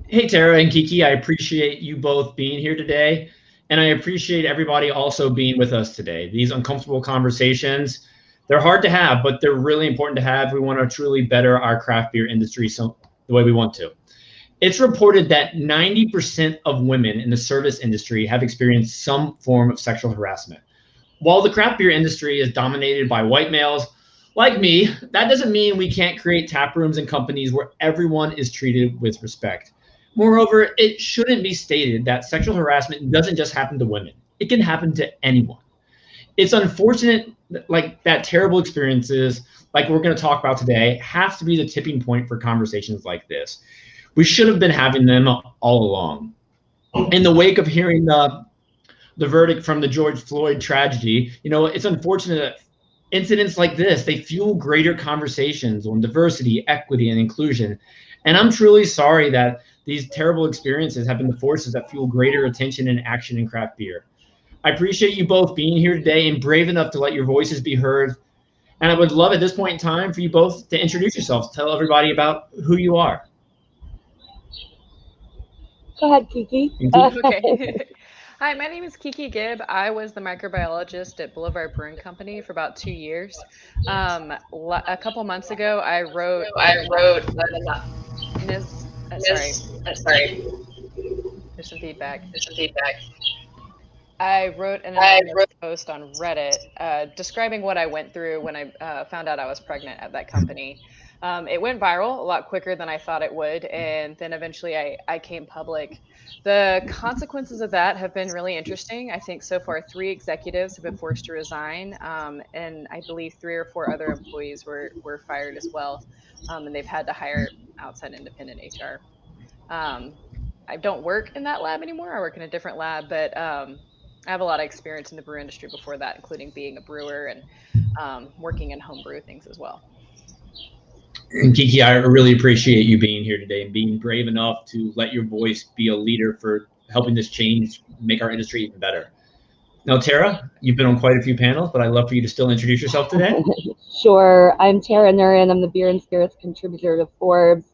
Hey, Tara and Keke, I appreciate you both being here today. And I appreciate everybody also being with us today. These uncomfortable conversations, they're hard to have, but they're really important to have. We want to truly better our craft beer industry the way we want to. It's reported that 90% of women in the service industry have experienced some form of sexual harassment. While the craft beer industry is dominated by white males like me, that doesn't mean we can't create tap rooms and companies where everyone is treated with respect. Moreover, it shouldn't be stated that sexual harassment doesn't just happen to women. It can happen to anyone. It's unfortunate like that terrible experiences like we're going to talk about today have to be the tipping point for conversations like this. We should have been having them all along. In the wake of hearing the verdict from the George Floyd tragedy, it's unfortunate that incidents like this, they fuel greater conversations on diversity, equity, and inclusion. And I'm truly sorry that these terrible experiences have been the forces that fuel greater attention and action in craft beer. I appreciate you both being here today and brave enough to let your voices be heard. And I would love at this point in time for you both to introduce yourselves, tell everybody about who you are. Go ahead, Keke. Okay. Hi, my name is Keke Gibb. I was the microbiologist at Boulevard Brewing Company for about 2 years. A couple months ago, I wrote. Sorry, Sorry, there's some feedback. there's some feedback. I wrote an anonymous post on Reddit describing what I went through when I found out I was pregnant at that company. It went viral a lot quicker than I thought it would, and then eventually I came public. The consequences of that have been really interesting. I think so far 3 executives have been forced to resign, and I believe 3 or 4 other employees were fired as well, and they've had to hire outside independent HR. I don't work in that lab anymore. I work in a different lab, but I have a lot of experience in the brew industry before that, including being a brewer and working in homebrew things as well. And Keke, I really appreciate you being here today and being brave enough to let your voice be a leader for helping this change, make our industry even better. Now, Tara, you've been on quite a few panels, but I'd love for you to still introduce yourself today. Sure. I'm Tara Nurin. I'm the beer and spirits contributor to Forbes,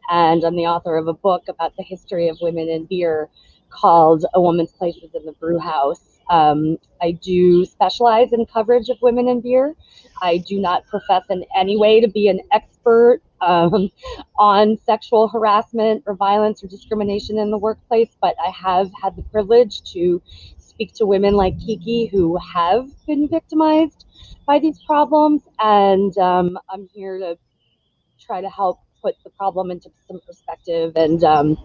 and I'm the author of a book about the history of women in beer called A Woman's Places in the Brewhouse. I do specialize in coverage of women in beer. I do not profess in any way to be an expert on sexual harassment or violence or discrimination in the workplace, but I have had the privilege to speak to women like Keke who have been victimized by these problems, and I'm here to try to help put the problem into some perspective and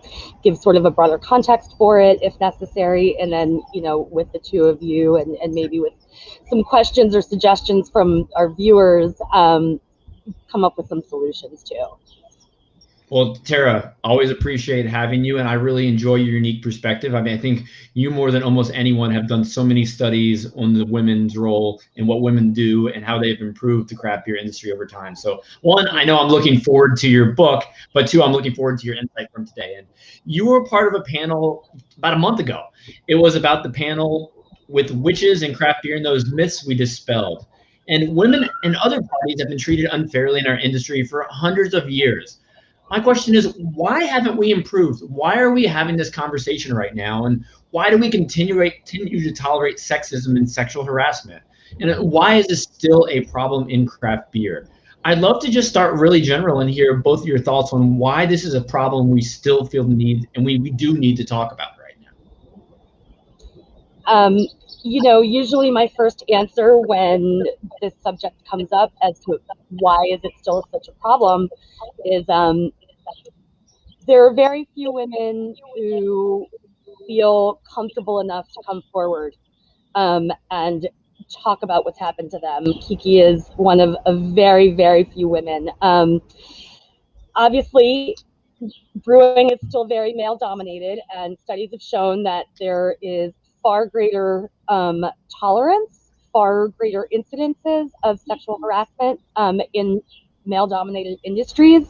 give sort of a broader context for it if necessary, and then with the two of you and maybe with some questions or suggestions from our viewers, come up with some solutions too. Well, Tara, always appreciate having you, and I really enjoy your unique perspective. I mean, I think you more than almost anyone have done so many studies on the women's role and what women do and how they've improved the craft beer industry over time. So, one, I know I'm looking forward to your book, but two, I'm looking forward to your insight from today. And you were part of a panel about a month ago. It was about the panel with witches and craft beer and those myths we dispelled. And women and other parties have been treated unfairly in our industry for hundreds of years. My question is, why haven't we improved? Why are we having this conversation right now? And why do we continue to tolerate sexism and sexual harassment? And why is this still a problem in craft beer? I'd love to just start really general and hear both of your thoughts on why this is a problem we still feel the need, and we do need to talk about right now. Usually my first answer when this subject comes up as to why is it still such a problem is there are very few women who feel comfortable enough to come forward and talk about what's happened to them. Keke is one of a very, very few women. Obviously, brewing is still very male dominated, and studies have shown that there is far greater tolerance, far greater incidences of sexual harassment in male-dominated industries.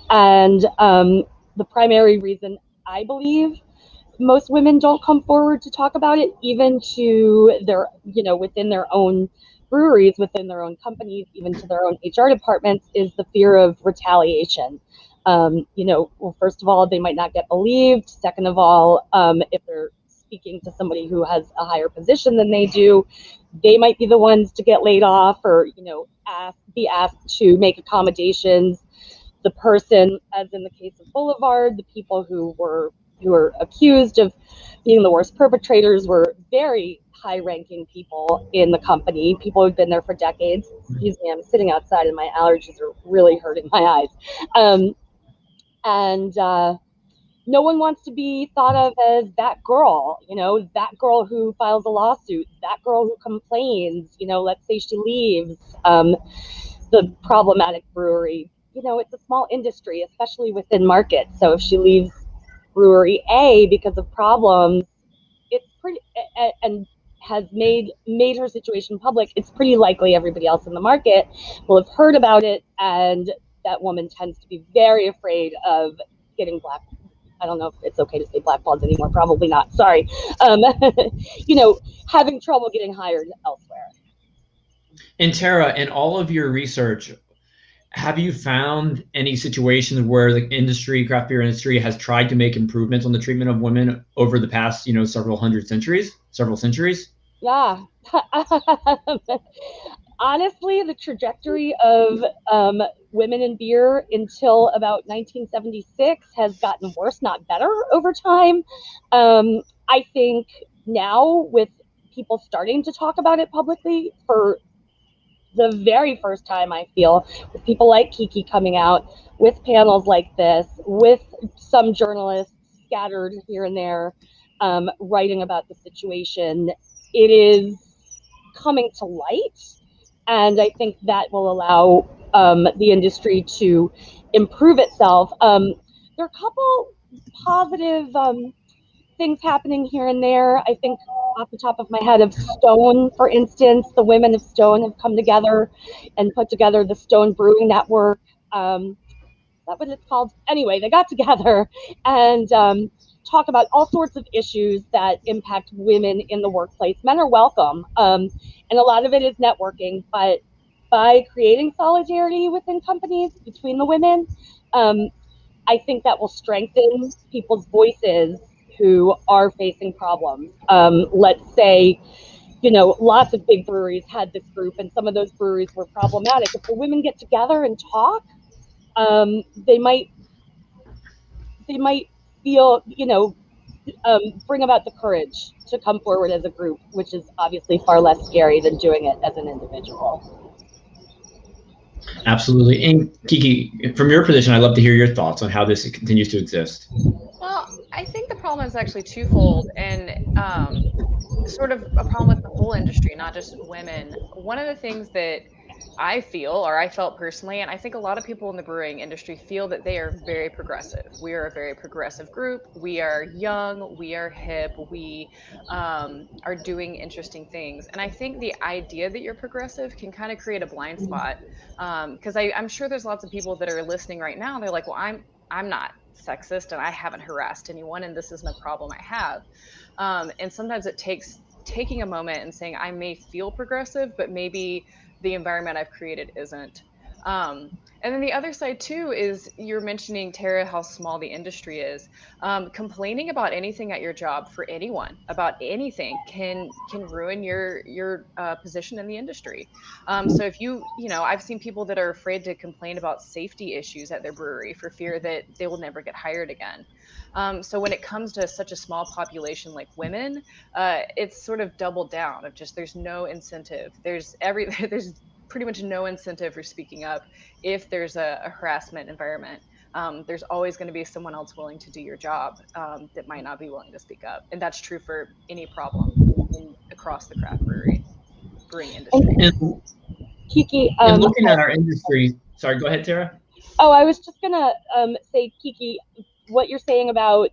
And the primary reason I believe most women don't come forward to talk about it, even to their, within their own breweries, within their own companies, even to their own HR departments, is the fear of retaliation. You know, well, first of all, they might not get believed. Second of all, if they're speaking to somebody who has a higher position than they do, they might be the ones to get laid off, or, you know, be asked to make accommodations. The person, as in the case of Boulevard, the people who were accused of being the worst perpetrators were very high-ranking people in the company, people who've been there for decades. Excuse me, I'm sitting outside and my allergies are really hurting my eyes. And no one wants to be thought of as that girl, you know, that girl who files a lawsuit, that girl who complains, you know, let's say she leaves the problematic brewery. You know, it's a small industry, especially within markets. So if she leaves brewery A because of problems, it's pretty, and has made her situation public, it's pretty likely everybody else in the market will have heard about it, and that woman tends to be very afraid of getting black. I don't know if it's okay to say blackballed anymore. Probably not. Sorry. You know, having trouble getting hired elsewhere. And Tara, in all of your research, have you found any situations where the industry, craft beer industry, has tried to make improvements on the treatment of women over the past, you know, several centuries? Yeah. Honestly, the trajectory of women in beer until about 1976 has gotten worse, not better, over time. I think now, with people starting to talk about it publicly for the very first time, I feel, with people like Keke coming out, with panels like this, with some journalists scattered here and there writing about the situation, it is coming to light. And I think that will allow the industry to improve itself. There are a couple positive things happening here and there. I think off the top of my head, of Stone, for instance, the women of Stone have come together and put together the Stone Brewing Network. Is that what it's called? Anyway, they got together and talk about all sorts of issues that impact women in the workplace. Men are welcome, and a lot of it is networking, but by creating solidarity within companies between the women, I think that will strengthen people's voices who are facing problems. Let's say, you know, lots of big breweries had this group, and some of those breweries were problematic. If the women get together and talk, they might feel, you know, bring about the courage to come forward as a group, which is obviously far less scary than doing it as an individual. Absolutely. And Keke, from your position, I'd love to hear your thoughts on how this continues to exist. Well, I think the problem is actually twofold, and sort of a problem with the whole industry, not just women. One of the things that I feel, or I felt personally, and I think a lot of people in the brewing industry feel, that they are very progressive. We are a very progressive group. We are young. We are hip. We are doing interesting things. And I think the idea that you're progressive can kind of create a blind spot. Because I'm sure there's lots of people that are listening right now. They're like, well, I'm not sexist and I haven't harassed anyone and this isn't a problem I have. And sometimes it takes taking a moment and saying, I may feel progressive, but maybe the environment I've created isn't. And then the other side too is, you're mentioning, Tara, how small the industry is. Complaining about anything at your job, for anyone about anything, can ruin your position in the industry. So if you know, I've seen people that are afraid to complain about safety issues at their brewery for fear that they will never get hired again. So when it comes to such a small population like women, it's sort of doubled down of just, there's no incentive. There's pretty much no incentive for speaking up if there's a harassment environment. There's always going to be someone else willing to do your job that might not be willing to speak up, and that's true for any problem across the craft brewing industry. And Keke, looking at our industry, sorry, go ahead, Tara. Oh, I was just gonna say, Keke, what you're saying about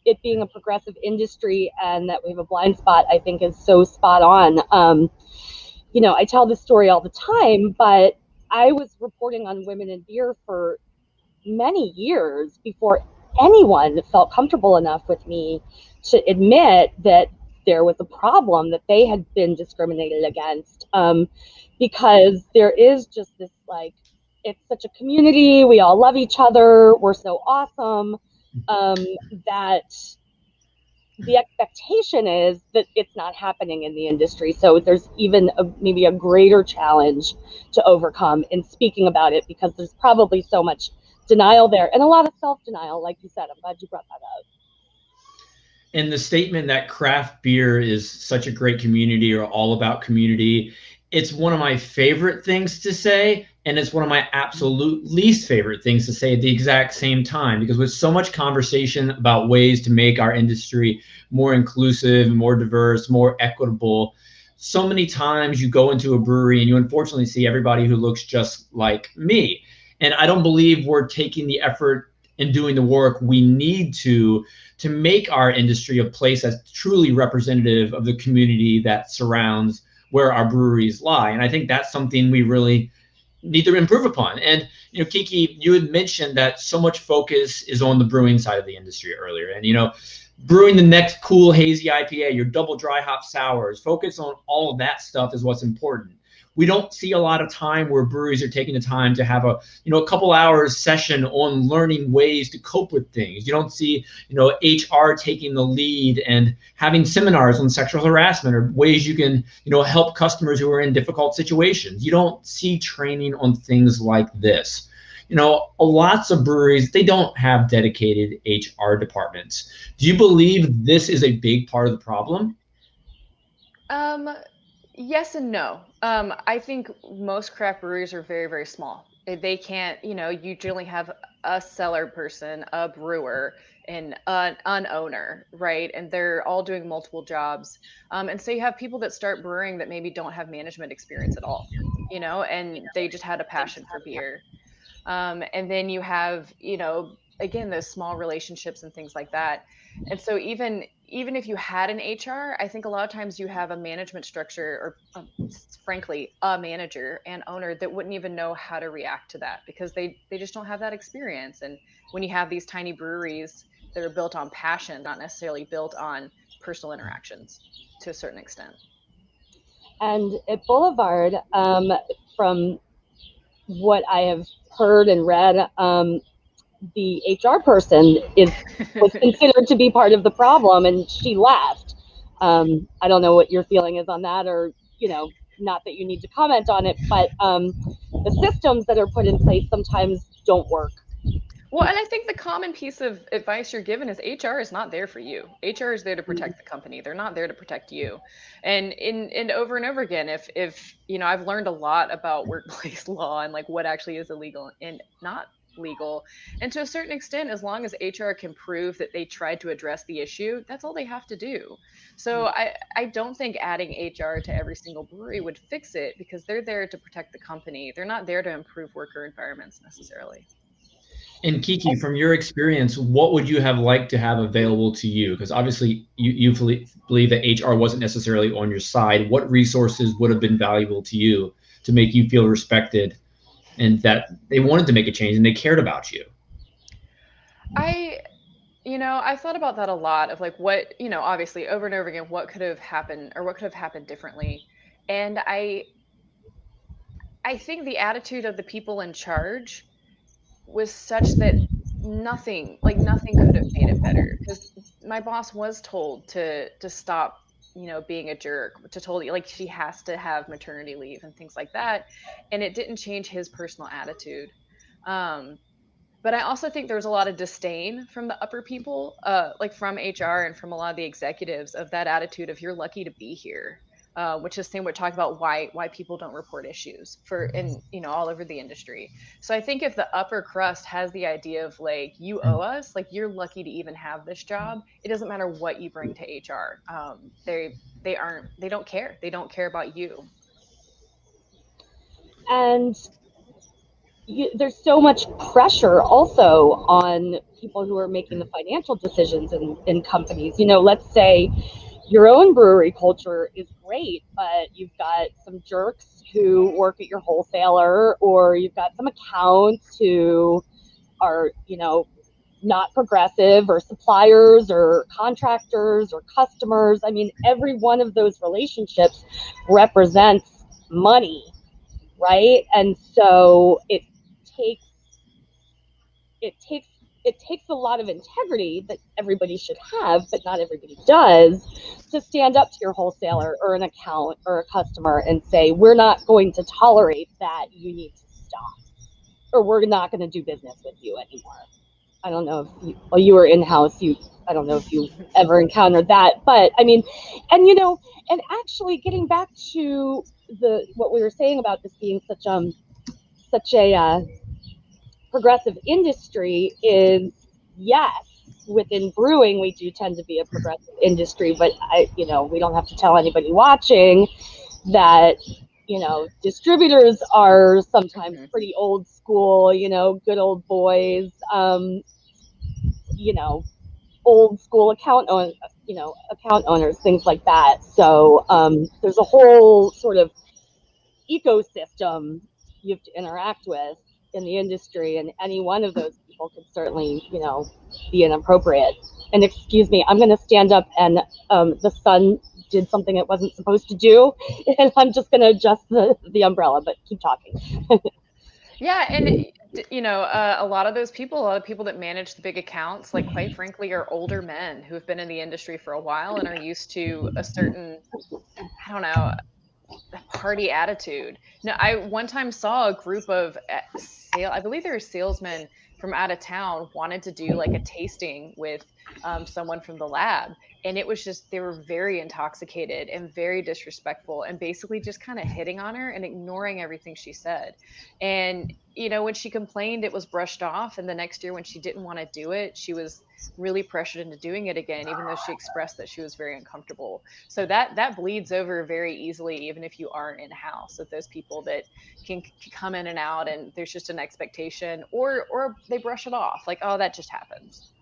it being a progressive industry and that we have a blind spot, I think is so spot on. You know, I tell this story all the time, but I was reporting on women in beer for many years before anyone felt comfortable enough with me to admit that there was a problem, that they had been discriminated against, because there is just this, like, it's such a community. We all love each other. We're so awesome, that the expectation is that it's not happening in the industry. So there's even maybe a greater challenge to overcome in speaking about it, because there's probably so much denial there, and a lot of self-denial, like you said. I'm glad you brought that up. And the statement that craft beer is such a great community, or all about community, it's one of my favorite things to say, and it's one of my absolute least favorite things to say at the exact same time, because with so much conversation about ways to make our industry more inclusive, more diverse, more equitable, so many times you go into a brewery and you unfortunately see everybody who looks just like me. And I don't believe we're taking the effort and doing the work we need to make our industry a place that's truly representative of the community that surrounds where our breweries lie. And I think that's something we really need to improve upon. And, you know, Keke, you had mentioned that so much focus is on the brewing side of the industry earlier. And, you know, brewing the next cool hazy IPA, your double dry hop sours, focus on all of that stuff is what's important. We don't see a lot of time where breweries are taking the time to have a couple hours session on learning ways to cope with things. You don't see, HR taking the lead and having seminars on sexual harassment or ways you can, help customers who are in difficult situations. You don't see training on things like this. Lots of breweries, they don't have dedicated HR departments. Do you believe this is a big part of the problem? Yes and no. I think most craft breweries are very, very small. They can't, you generally have a cellar person, a brewer, and an owner, right? And they're all doing multiple jobs. And so you have people that start brewing that maybe don't have management experience at all, and they just had a passion for beer. And then you have, again, those small relationships and things like that. And so even if you had an HR, I think a lot of times you have a management structure, or frankly, a manager and owner that wouldn't even know how to react to that, because they just don't have that experience. And when you have these tiny breweries that are built on passion, not necessarily built on personal interactions to a certain extent. And at Boulevard, from what I have heard and read, the HR person was considered to be part of the problem, and she left. I don't know what your feeling is on that, or not that you need to comment on it, but the systems that are put in place sometimes don't work. Well, and I think the common piece of advice you're given is HR is not there for you. HR is there to protect the company. They're not there to protect you. And over and over again, if I've learned a lot about workplace law and like what actually is illegal and not legal. And to a certain extent, as long as HR can prove that they tried to address the issue, that's all they have to do. So I don't think adding HR to every single brewery would fix it, because they're there to protect the company. They're not there to improve worker environments necessarily. And Keke, from your experience, what would you have liked to have available to you? Because obviously you believe that HR wasn't necessarily on your side. What resources would have been valuable to you to make you feel respected and that they wanted to make a change and they cared about you? I thought about that a lot, of like what, obviously over and over again, what could have happened, or what could have happened differently. And I think the attitude of the people in charge was such that nothing could have made it better, because my boss was told to stop being a jerk, to told like she has to have maternity leave and things like that, and it didn't change his personal attitude. But I also think there was a lot of disdain from the upper people, like from HR and from a lot of the executives, of that attitude of, you're lucky to be here, which is the thing we're talking about, why people don't report issues all over the industry. So I think if the upper crust has the idea of like, you owe us, like you're lucky to even have this job, it doesn't matter what you bring to HR. They don't care. They don't care about you. And there's so much pressure also on people who are making the financial decisions in companies. Let's say your own brewery culture is great, but you've got some jerks who work at your wholesaler, or you've got some accounts who are, not progressive, or suppliers or contractors or customers. I mean, every one of those relationships represents money, right? And so takes it takes it takes a lot of integrity that everybody should have, but not everybody does, to stand up to your wholesaler or an account or a customer and say, we're not going to tolerate that, you need to stop, or we're not going to do business with you anymore. I don't know if you were in-house, I don't know if you ever encountered that, but I mean, and and actually getting back to what we were saying about this being such a progressive industry is, yes, within brewing we do tend to be a progressive industry, but we don't have to tell anybody watching that distributors are sometimes pretty old school, good old boys, old school account owners, things like that. So there's a whole sort of ecosystem you have to interact with in the industry, and any one of those people could certainly, be inappropriate. And excuse me, I'm going to stand up, and the sun did something it wasn't supposed to do, and I'm just going to adjust the umbrella, but keep talking. Yeah, and a lot of people that manage the big accounts, like quite frankly, are older men who have been in the industry for a while and are used to a certain, I don't know, party attitude. No, I one time saw a group of I believe they were salesmen from out of town wanted to do like a tasting with someone from the lab. And it was just, they were very intoxicated and very disrespectful and basically just kind of hitting on her and ignoring everything she said. And, when she complained, it was brushed off. And the next year when she didn't want to do it, she was really pressured into doing it again, even though she expressed that she was very uncomfortable. So that bleeds over very easily, even if you aren't in house. With those people that can come in and out, and there's just an expectation, or they brush it off, like, oh, that just happens.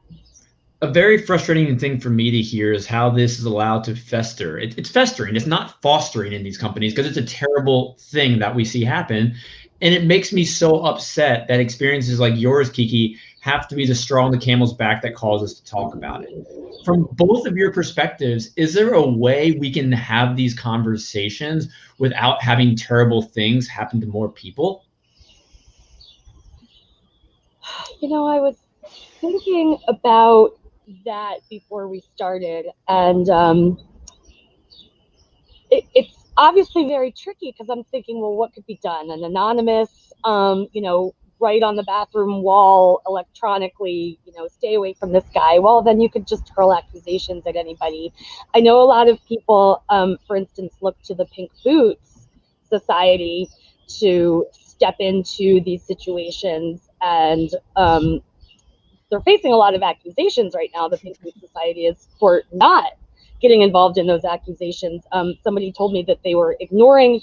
A very frustrating thing for me to hear is how this is allowed to fester. It's festering. It's not fostering in these companies, because it's a terrible thing that we see happen. And it makes me so upset that experiences like yours, Keke, have to be the straw on the camel's back that calls us to talk about it. From both of your perspectives, is there a way we can have these conversations without having terrible things happen to more people? I was thinking about that before we started, and it's obviously very tricky, because I'm thinking, well, what could be done? An anonymous, right on the bathroom wall electronically, stay away from this guy. Well, then you could just hurl accusations at anybody. I know a lot of people, for instance, look to the Pink Boots Society to step into these situations, and they're facing a lot of accusations right now. The Pink Boots Society is for not getting involved in those accusations. Somebody told me that they were ignoring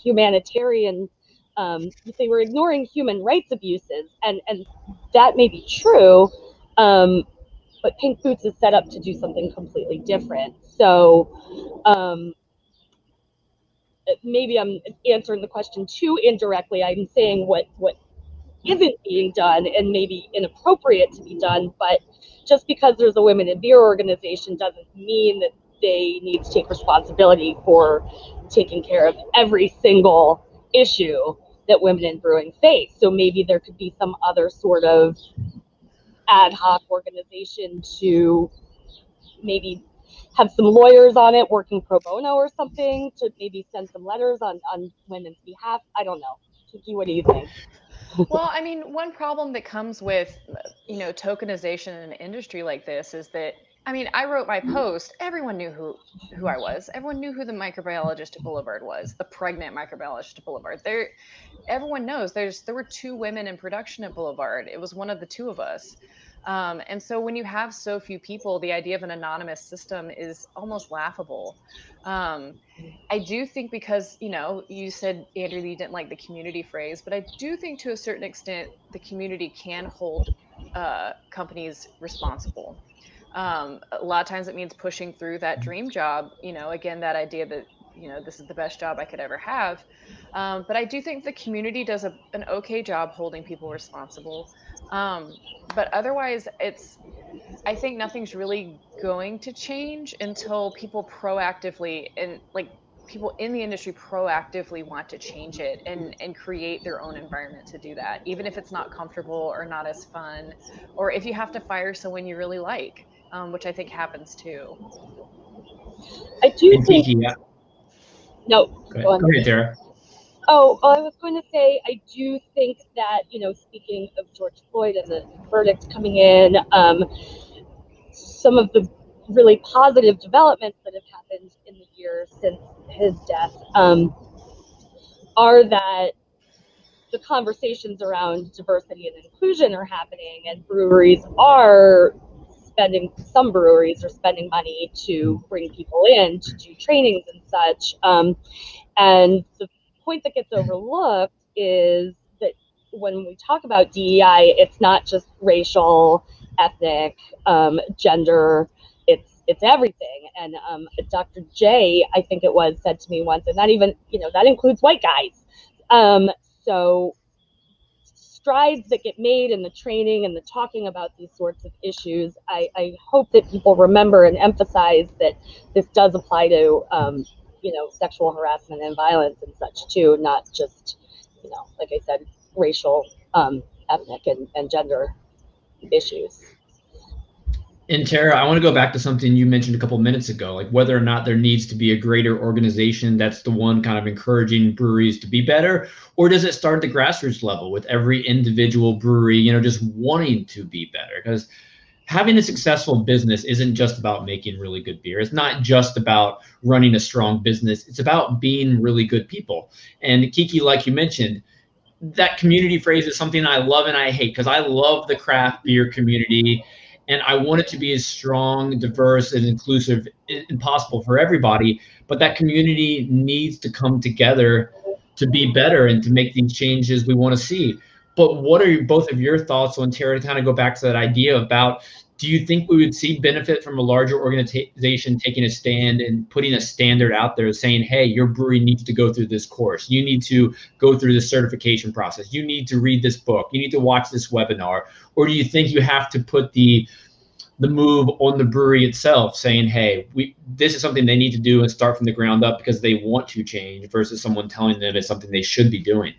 they were ignoring human rights abuses, and that may be true, but Pink Boots is set up to do something completely different. So maybe I'm answering the question too indirectly. I'm saying what isn't being done and maybe inappropriate to be done, but just because there's a women in beer organization doesn't mean that they need to take responsibility for taking care of every single issue that women in brewing face. So maybe there could be some other sort of ad hoc organization to maybe have some lawyers on it working pro bono or something, to maybe send some letters on women's behalf. I don't know. Keke, what do you think? Well, I mean, one problem that comes with, tokenization in an industry like this is that, I mean, I wrote my post. Everyone knew who I was. Everyone knew who the microbiologist at Boulevard was, the pregnant microbiologist at Boulevard. Everyone knows there were two women in production at Boulevard. It was one of the two of us. And so when you have so few people, the idea of an anonymous system is almost laughable. I do think, because, you said, Andrew, that you didn't like the community phrase, but I do think to a certain extent the community can hold companies responsible. A lot of times it means pushing through that dream job, again, that idea that, this is the best job I could ever have. But I do think the community does an okay job holding people responsible. But otherwise, I think nothing's really going to change until people proactively, and like people in the industry proactively want to change it and create their own environment to do that, even if it's not comfortable or not as fun, or if you have to fire someone you really like, which I think happens too. I do And think. Keke, No, go ahead, Tara. Oh, I was going to say, I do think that, speaking of George Floyd and the verdict coming in, some of the really positive developments that have happened in the years since his death are that the conversations around diversity and inclusion are happening, and some breweries are spending money to bring people in to do trainings and such. And the point that gets overlooked is that when we talk about DEI, it's not just racial, ethnic, gender. It's everything. And Dr. J, I think it was, said to me once, and not even, that includes white guys. So strides that get made in the training and the talking about these sorts of issues, I hope that people remember and emphasize that this does apply to sexual harassment and violence and such too, not just, like I said, racial, ethnic, and gender issues. And Tara, I want to go back to something you mentioned a couple minutes ago, like whether or not there needs to be a greater organization that's the one kind of encouraging breweries to be better, or does it start at the grassroots level with every individual brewery, just wanting to be better? Because having a successful business isn't just about making really good beer. It's not just about running a strong business. It's about being really good people. And Keke, like you mentioned, that community phrase is something I love and I hate, because I love the craft beer community and I want it to be as strong, diverse, and inclusive as possible for everybody. But that community needs to come together to be better and to make these changes we want to see. But what are both of your thoughts on, Tara, to kind of go back to that idea about, do you think we would see benefit from a larger organization taking a stand and putting a standard out there saying, hey, your brewery needs to go through this course. You need to go through this certification process. You need to read this book. You need to watch this webinar. Or do you think you have to put the move on the brewery itself, saying, hey, this is something they need to do and start from the ground up because they want to change, versus someone telling them it's something they should be doing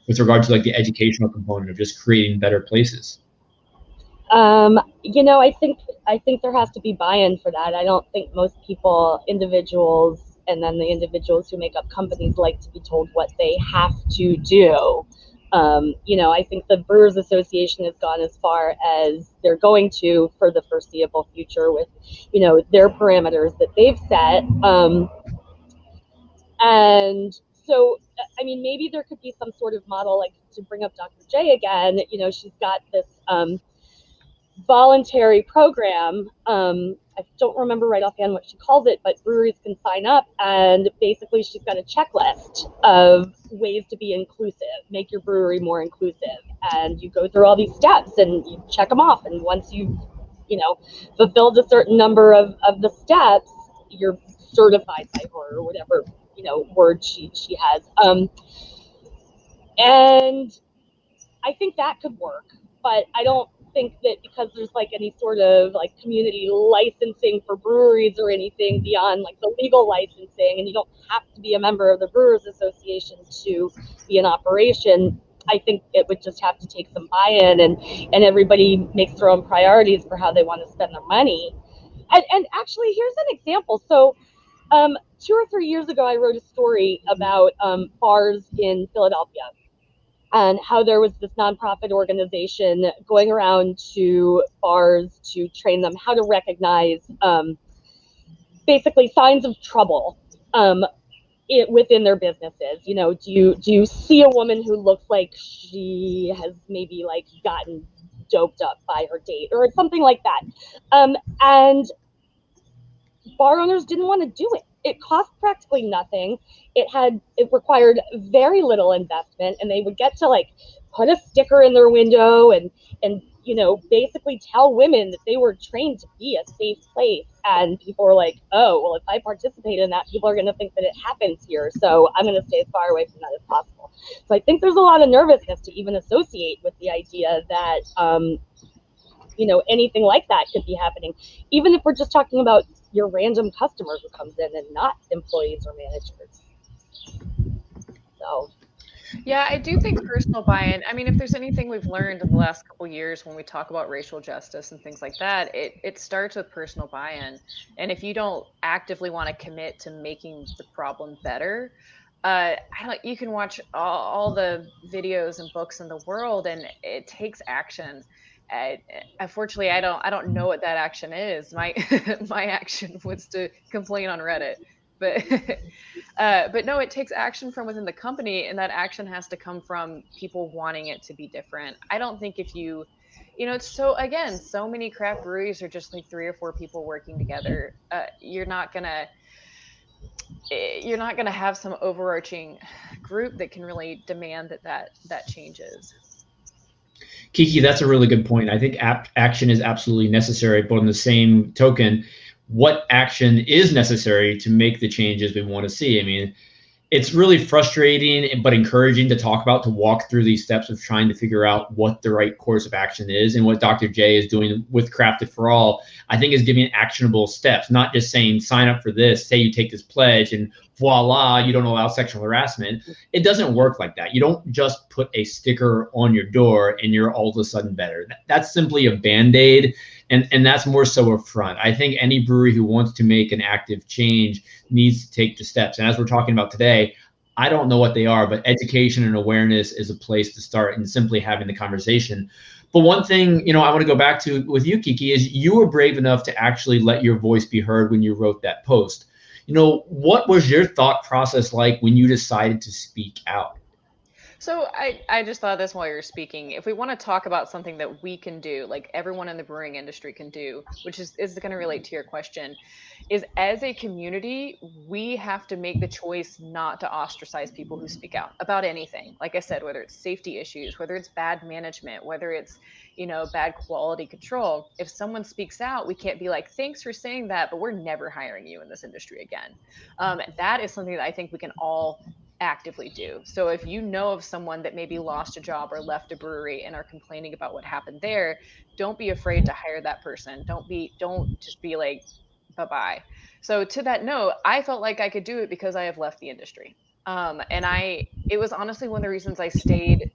with regard to like the educational component of just creating better places? I think there has to be buy-in for that. I don't think most people, individuals, and then the individuals who make up companies, like to be told what they have to do. I think the Brewers Association has gone as far as they're going to for the foreseeable future with, their parameters that they've set. And so, I mean, maybe there could be some sort of model, like to bring up Dr. J again, she's got this voluntary program. I don't remember right offhand what she calls it, but breweries can sign up, and basically she's got a checklist of ways to be inclusive, make your brewery more inclusive, and you go through all these steps and you check them off, and once you've fulfilled a certain number of the steps, you're certified by her, or whatever word she has. And I think that could work, but I don't think that because there's like any sort of like community licensing for breweries or anything beyond like the legal licensing, and you don't have to be a member of the Brewers Association to be in operation. I think it would just have to take some buy-in, and everybody makes their own priorities for how they want to spend their money. And actually, here's an example. So 2 or 3 years ago, I wrote a story about bars in Philadelphia, and how there was this nonprofit organization going around to bars to train them how to recognize basically signs of trouble within their businesses. Do you see a woman who looks like she has maybe like gotten doped up by her date or something like that? And bar owners didn't want to do it. It cost practically nothing. It required very little investment, and they would get to like put a sticker in their window and basically tell women that they were trained to be a safe place. And people were like, oh, well, if I participate in that, people are going to think that it happens here, so I'm going to stay as far away from that as possible. So I think there's a lot of nervousness to even associate with the idea that anything like that could be happening, even if we're just talking about your random customer who comes in and not employees or managers. So Yeah, I do think personal buy-in. I mean, if there's anything we've learned in the last couple years when we talk about racial justice and things like that, it starts with personal buy-in. And if you don't actively want to commit to making the problem better, I don't, you can watch all the videos and books in the world, and it takes action. Uh, Unfortunately, I don't know what that action is. My my action was to complain on Reddit, but but no, it takes action from within the company, and that action has to come from people wanting it to be different. I don't think if it's so again, so many craft breweries are just like three or four people working together. You're not gonna have some overarching group that can really demand that changes. Keke, that's a really good point. I think action is absolutely necessary, but on the same token, what action is necessary to make the changes we want to see? I mean, it's really frustrating but encouraging to talk about, to walk through these steps of trying to figure out what the right course of action is. And what Dr. J is doing with Crafted for All, I think, is giving actionable steps, not just saying sign up for this, say you take this pledge and voila, you don't allow sexual harassment. It doesn't work like that. You don't just put a sticker on your door and you're all of a sudden better. That's simply a band-aid, and that's more so a front. I think any brewery who wants to make an active change needs to take the steps. And as we're talking about today, I don't know what they are, but education and awareness is a place to start, and simply having the conversation. But one thing, I want to go back to with you, Keke, is you were brave enough to actually let your voice be heard when you wrote that post. What was your thought process like when you decided to speak out? So I just thought this while you were speaking. If we want to talk about something that we can do, like everyone in the brewing industry can do, which is going to relate to your question, is as a community, we have to make the choice not to ostracize people who speak out about anything. Like I said, whether it's safety issues, whether it's bad management, whether it's, bad quality control. If someone speaks out, we can't be like, thanks for saying that, but we're never hiring you in this industry again. That is something that I think we can all actively do. So if you know of someone that maybe lost a job or left a brewery and are complaining about what happened there, don't be afraid to hire that person. Don't just be like bye-bye. So to that note, I felt like I could do it because I have left the industry. And it was honestly one of the reasons I stayed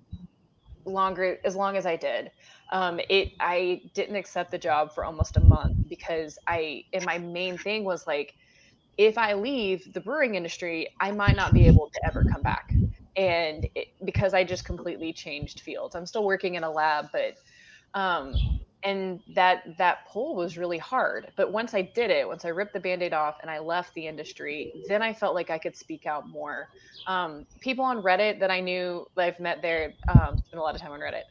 longer, as long as I did. I didn't accept the job for almost a month because and my main thing was like, if I leave the brewing industry, I might not be able to ever come back. Because I just completely changed fields. I'm still working in a lab, but um, and that pull was really hard. But once I did it, once I ripped the band-aid off and I left the industry, then I felt like I could speak out more. People on Reddit that I knew, that I've met there, spent a lot of time on Reddit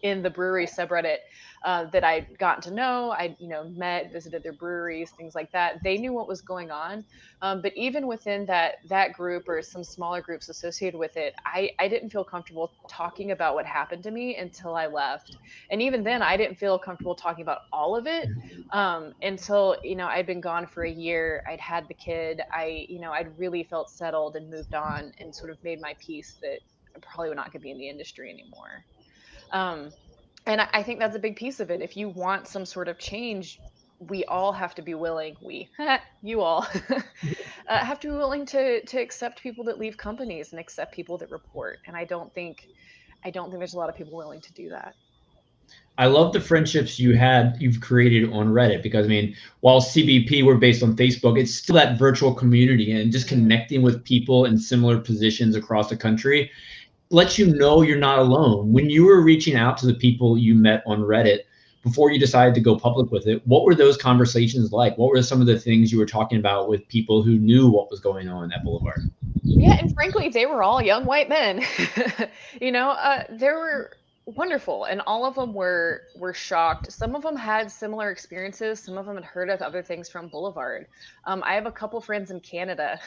in the brewery subreddit, that I'd gotten to know. I met, visited their breweries, things like that. They knew what was going on. But even within that group or some smaller groups associated with it, I didn't feel comfortable talking about what happened to me until I left. And even then, I didn't feel comfortable talking about all of it, until I'd been gone for a year. I'd had the kid. I'd really felt settled and moved on and sort of made my peace that I probably would not going to be in the industry anymore. Um, and I think that's a big piece of it. If you want some sort of change, we all have to be willing. You all have to be willing to accept people that leave companies and accept people that report. And I don't think there's a lot of people willing to do that. I love the friendships you've created on Reddit, because I mean, while CBP were based on Facebook, it's still that virtual community, and just connecting with people in similar positions across the country lets you know you're not alone. When you were reaching out to the people you met on Reddit before you decided to go public with it, what were those conversations like? What were some of the things you were talking about with people who knew what was going on at Boulevard? Yeah, and frankly, they were all young white men. They were wonderful, and all of them were shocked. Some of them had similar experiences. Some of them had heard of other things from Boulevard. I have a couple friends in Canada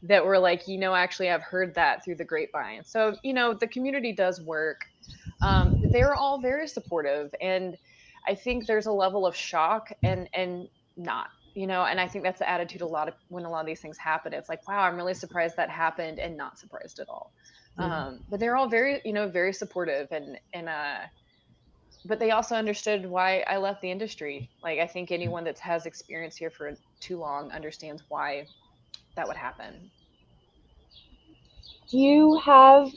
that were like, actually, I've heard that through the grapevine. So, the community does work. They were all very supportive, and I think there's a level of shock and not. And I think that's the attitude a lot of when a lot of these things happen. It's like, wow, I'm really surprised that happened, and not surprised at all. But they're all very, very supportive, and but they also understood why I left the industry. Like, I think anyone that has experience here for too long understands why that would happen. Do you have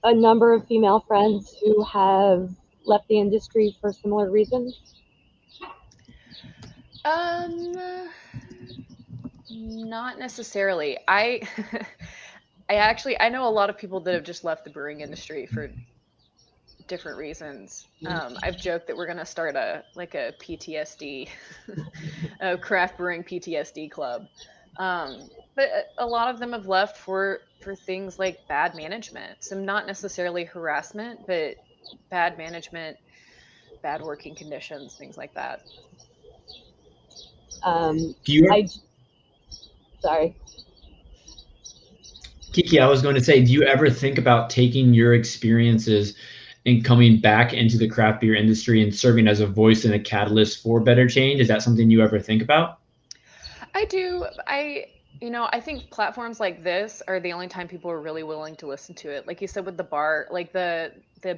a number of female friends who have left the industry for similar reasons? Not necessarily. I I know a lot of people that have just left the brewing industry for different reasons. I've joked that we're gonna start a PTSD, a craft brewing PTSD club. But a lot of them have left for things like bad management. So not necessarily harassment, but bad management, bad working conditions, things like that. Sorry. Keke, I was going to say, do you ever think about taking your experiences and coming back into the craft beer industry and serving as a voice and a catalyst for better change? Is that something you ever think about? I do. I think platforms like this are the only time people are really willing to listen to it. Like you said with the bar, like the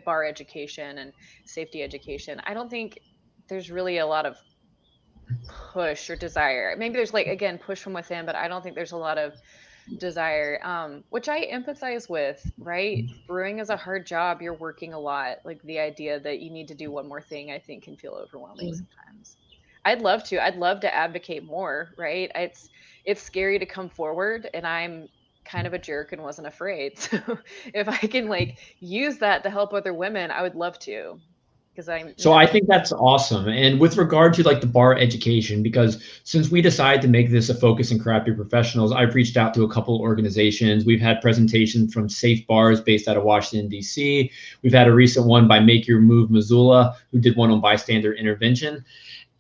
bar education and safety education. I don't think there's really a lot of push or desire. Maybe there's again push from within, but I don't think there's a lot of desire, which I empathize with, right? Brewing is a hard job. You're working a lot. Like the idea that you need to do one more thing, I think can feel overwhelming sometimes. I'd love to advocate more, right? It's scary to come forward, and I'm kind of a jerk and wasn't afraid. So if I can use that to help other women, I would love to. So I think that's awesome. And with regard to the bar education, because since we decided to make this a focus in craft beer professionals, I've reached out to a couple organizations. We've had presentations from Safe Bars based out of Washington, D.C. We've had a recent one by Make Your Move Missoula, who did one on bystander intervention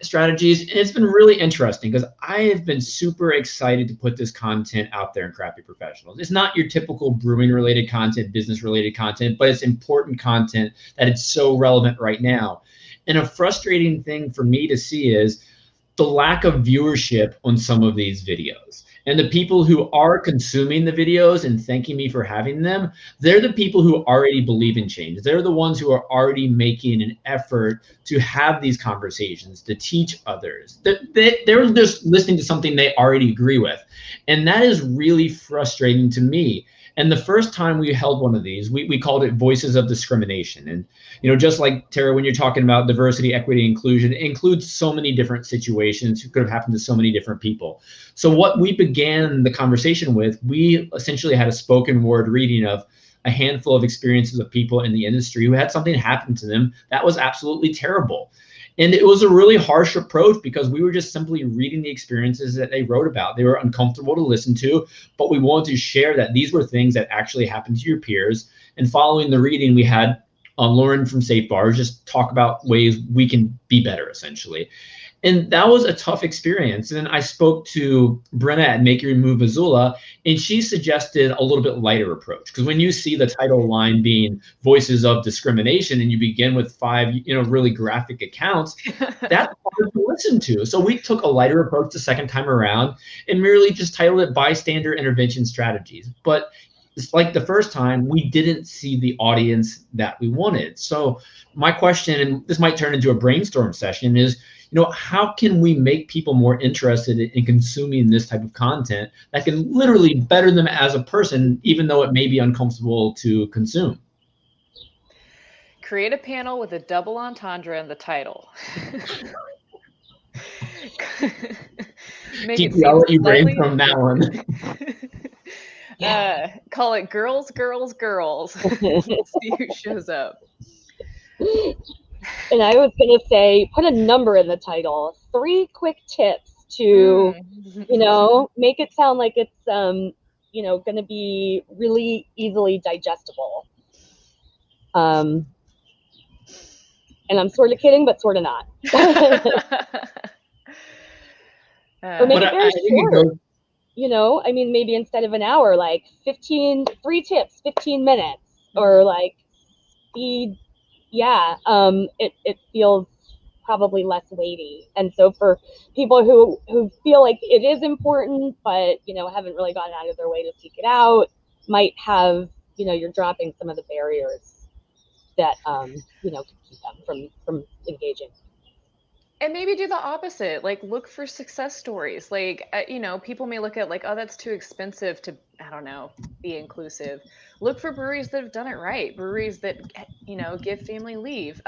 strategies. And it's been really interesting because I have been super excited to put this content out there in craft beer professionals. It's not your typical brewing related content, business related content, but it's important content that it's so relevant right now. And a frustrating thing for me to see is the lack of viewership on some of these videos. And the people who are consuming the videos and thanking me for having them, they're the people who already believe in change. They're the ones who are already making an effort to have these conversations, to teach others. They're just listening to something they already agree with. And that is really frustrating to me. And the first time we held one of these, we called it Voices of Discrimination. And, just like Tara, when you're talking about diversity, equity, inclusion, it includes so many different situations. It could have happened to so many different people. So what we began the conversation with, we essentially had a spoken word reading of a handful of experiences of people in the industry who had something happen to them that was absolutely terrible. And it was a really harsh approach because we were just simply reading the experiences that they wrote about. They were uncomfortable to listen to, but we wanted to share that these were things that actually happened to your peers. And following the reading, we had Nurin from Safe Bars just talk about ways we can be better, essentially. And that was a tough experience. And I spoke to Brenna at Make Your Move Missoula, and she suggested a little bit lighter approach. Because when you see the title line being Voices of Discrimination, and you begin with 5, really graphic accounts, that's hard to listen to. So we took a lighter approach the second time around and merely just titled it Bystander Intervention Strategies. But it's like the first time, we didn't see the audience that we wanted. So my question, and this might turn into a brainstorm session, is, how can we make people more interested in consuming this type of content that can literally better them as a person, even though it may be uncomfortable to consume? Create a panel with a double entendre in the title. I'll let you brainstorm that one. Call it Girls, Girls, Girls. See who shows up. And I was going to say, put a number in the title. 3 quick tips to, make it sound like it's, going to be really easily digestible. And I'm sort of kidding, but sort of not. Or make it very short. Maybe instead of an hour, 3 tips, 15 minutes, or speed. Yeah, it feels probably less weighty. And so for people who feel like it is important, but, haven't really gone out of their way to seek it out, might have, you're dropping some of the barriers. that could keep them from engaging. And maybe do the opposite, like look for success stories. Like, people may look at like, oh, that's too expensive to, I don't know, be inclusive. Look for breweries that have done it right, breweries that, give family leave.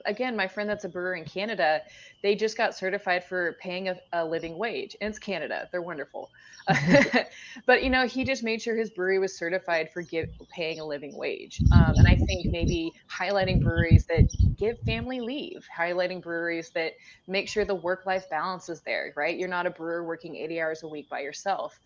Again, my friend that's a brewer in Canada, they just got certified for paying a living wage. And it's Canada, they're wonderful. But, he just made sure his brewery was certified for paying a living wage. And I think maybe highlighting breweries that give family leave, highlighting breweries that make sure the work life balance is there, right? You're not a brewer working 80 hours a week by yourself.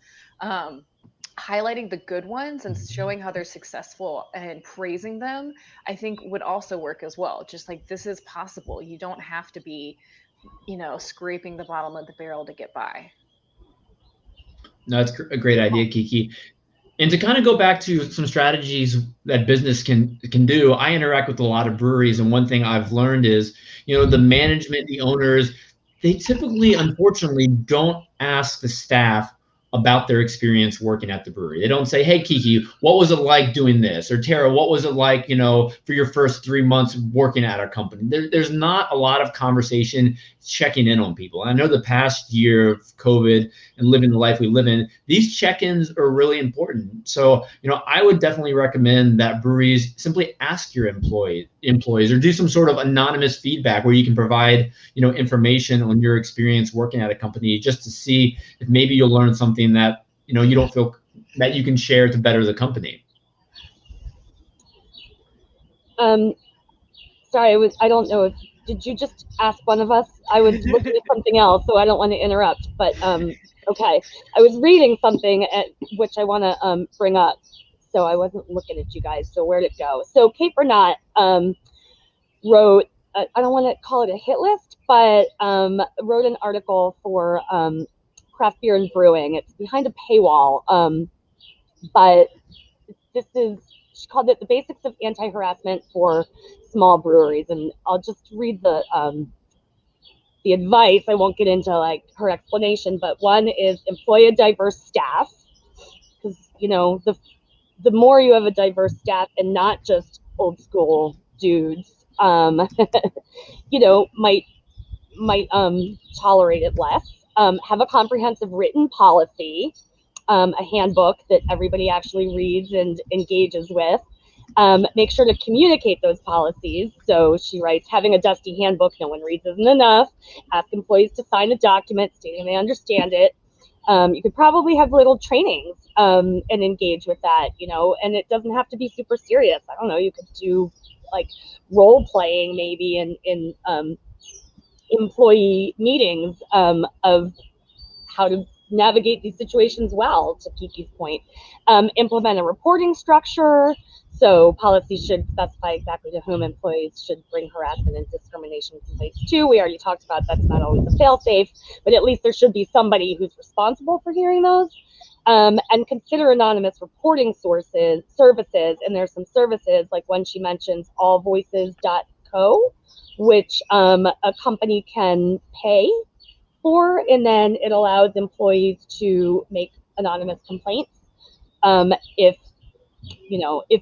Highlighting the good ones and showing how they're successful and praising them, I think would also work as well. Just like, this is possible. You don't have to be, scraping the bottom of the barrel to get by. No, that's a great idea, Keke. And to kind of go back to some strategies that business can do, I interact with a lot of breweries, and one thing I've learned is, the management, the owners, they typically, unfortunately, don't ask the staff about their experience working at the brewery. They don't say, "Hey, Keke, what was it like doing this?" Or Tara, "What was it like, for your first 3 months working at our company?" There's not a lot of conversation checking in on people. I know the past year of COVID and living the life we live in, these check-ins are really important. So, I would definitely recommend that breweries simply ask your employees or do some sort of anonymous feedback where you can provide, information on your experience working at a company, just to see if maybe you'll learn something that, you don't feel that you can share to better the company. Sorry, I don't know if, did you just ask one of us? I was looking at something else, so I don't want to interrupt, but okay. I was reading something which I want to bring up, so I wasn't looking at you guys, so where'd it go? So Kate Burnett wrote, I don't want to call it a hit list, but wrote an article for Craft Beer and Brewing. It's behind a paywall, but she called it The Basics of Anti-Harassment for Small Breweries. And I'll just read the advice. I won't get into like her explanation, but one is employ a diverse staff, because, the more you have a diverse staff and not just old school dudes, might tolerate it less. Have a comprehensive written policy, a handbook that everybody actually reads and engages with. Make sure to communicate those policies. So she writes, having a dusty handbook no one reads isn't enough. Ask employees to sign a document stating they understand it. You could probably have little trainings and engage with that, and it doesn't have to be super serious. I don't know, you could do like role playing maybe in employee meetings of how to navigate these situations well, to Keke's point. Implement a reporting structure. So policies should specify exactly to whom employees should bring harassment and discrimination complaints to. We already talked about that's not always a fail-safe, but at least there should be somebody who's responsible for hearing those. And consider anonymous reporting services. And there's some services, like one she mentions, allvoices.co, which a company can pay for, and then it allows employees to make anonymous complaints if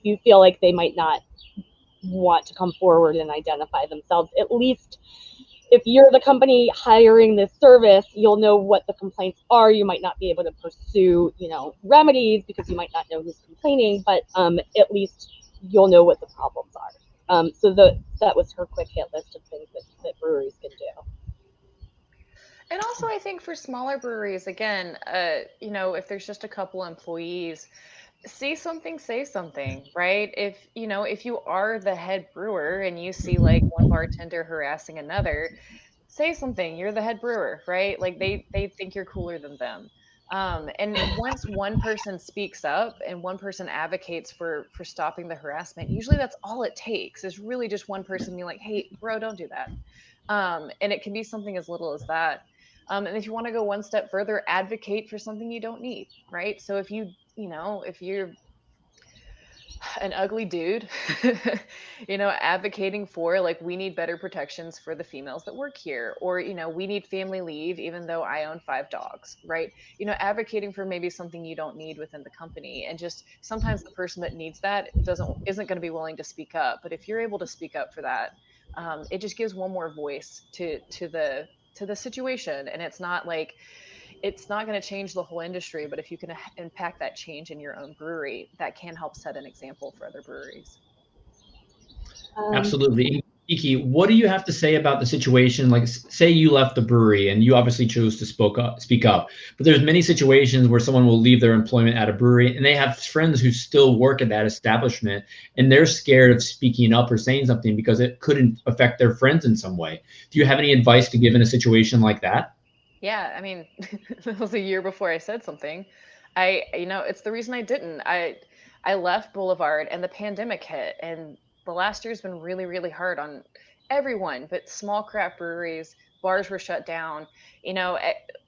you feel like they might not want to come forward and identify themselves. At least if you're the company hiring this service, you'll know what the complaints are. You might not be able to pursue remedies because you might not know who's complaining, but at least you'll know what the problems are. So that was her quick hit list of things that breweries can do. And also, I think for smaller breweries, again, if there's just a couple employees, see something, say something, right? If you are the head brewer and you see like one bartender harassing another, say something. You're the head brewer, right? Like they think you're cooler than them. And once one person speaks up and one person advocates for stopping the harassment, usually that's all it takes, is really just one person being like, "Hey, bro, don't do that." And it can be something as little as that. And if you want to go one step further, advocate for something you don't need, right? So if if you're An ugly dude, advocating for, like, we need better protections for the females that work here, or, we need family leave, even though I own 5 dogs, right? Advocating for maybe something you don't need within the company. And just sometimes the person that needs that isn't going to be willing to speak up. But if you're able to speak up for that, it just gives one more voice to the situation. And it's not going to change the whole industry, but if you can impact that change in your own brewery, that can help set an example for other breweries. Absolutely. Keke, what do you have to say about the situation? Like, say you left the brewery and you obviously chose to speak up, but there's many situations where someone will leave their employment at a brewery and they have friends who still work at that establishment and they're scared of speaking up or saying something because it couldn't affect their friends in some way. Do you have any advice to give in a situation like that? Yeah, I mean, that was a year before I said something. It's the reason I didn't. I left Boulevard and the pandemic hit, and the last year's been really, really hard on everyone, but small craft breweries, bars were shut down.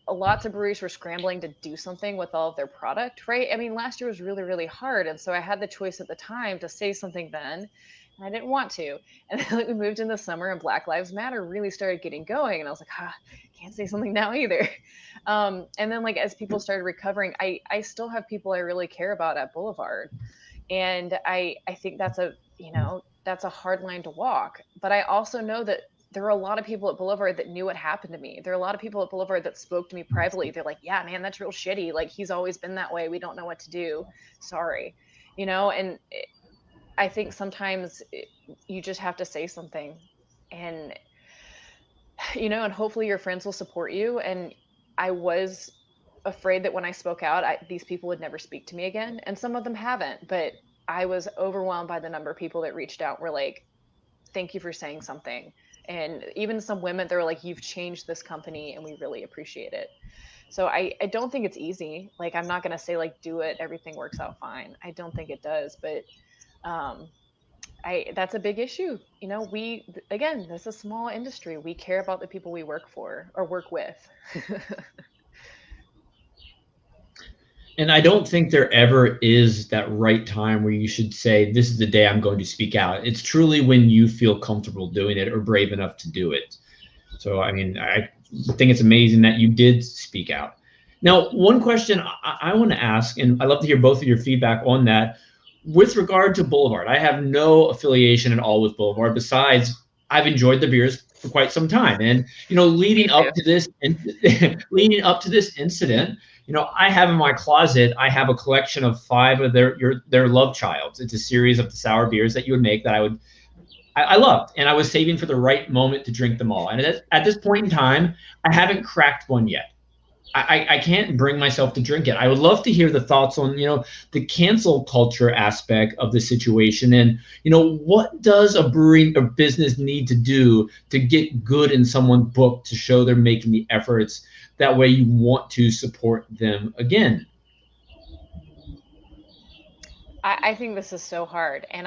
Lots of breweries were scrambling to do something with all of their product, right? I mean, last year was really, really hard, and so I had the choice at the time to say something then, and I didn't want to. And then, like, we moved in the summer, and Black Lives Matter really started getting going, and I was like, can't say something now either. And then, like, as people started recovering, I still have people I really care about at Boulevard, and I think that's a hard line to walk. But I also know that there are a lot of people at Boulevard that knew what happened to me. There are a lot of people at Boulevard that spoke to me privately. They're like, yeah, man, that's real shitty. Like, he's always been that way. We don't know what to do. Sorry. And I think sometimes you just have to say something. And and hopefully your friends will support you. And I was afraid that when I spoke out, these people would never speak to me again. And some of them haven't, but I was overwhelmed by the number of people that reached out, were like, thank you for saying something. And even some women, they were like, you've changed this company and we really appreciate it. So I don't think it's easy. Like, I'm not going to say, like, do it, everything works out fine. I don't think it does. But um, that's a big issue. Again, this is a small industry. We care about the people we work for or work with. And I don't think there ever is that right time where you should say, this is the day I'm going to speak out. It's truly when you feel comfortable doing it or brave enough to do it. So, I mean, I think it's amazing that you did speak out. Now, one question I want to ask, and I'd love to hear both of your feedback on that. With regard to Boulevard, I have no affiliation at all with Boulevard. Besides, I've enjoyed the beers for quite some time, and leading up to this, leading up to this incident, I have in my closet, I have a collection of 5 of their love childs. It's a series of the sour beers that you would make that I loved, and I was saving for the right moment to drink them all. And at this point in time, I haven't cracked one yet. I can't bring myself to drink it. I would love to hear the thoughts on, the cancel culture aspect of the situation. And, what does a brewery or business need to do to get good in someone's book to show they're making the efforts? That way you want to support them again. I think this is so hard. And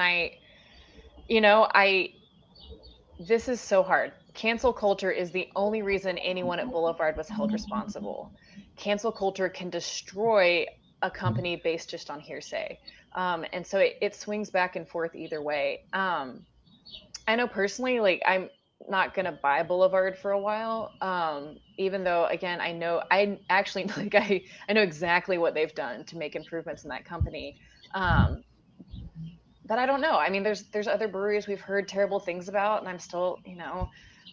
this is so hard. Cancel culture is the only reason anyone at Boulevard was held responsible. Cancel culture can destroy a company based just on hearsay. And so it swings back and forth either way. I know personally, like, I'm not going to buy Boulevard for a while. Even though, again, I actually, like, I know exactly what they've done to make improvements in that company. Um, but I don't know. I mean, there's other breweries we've heard terrible things about, and I'm still,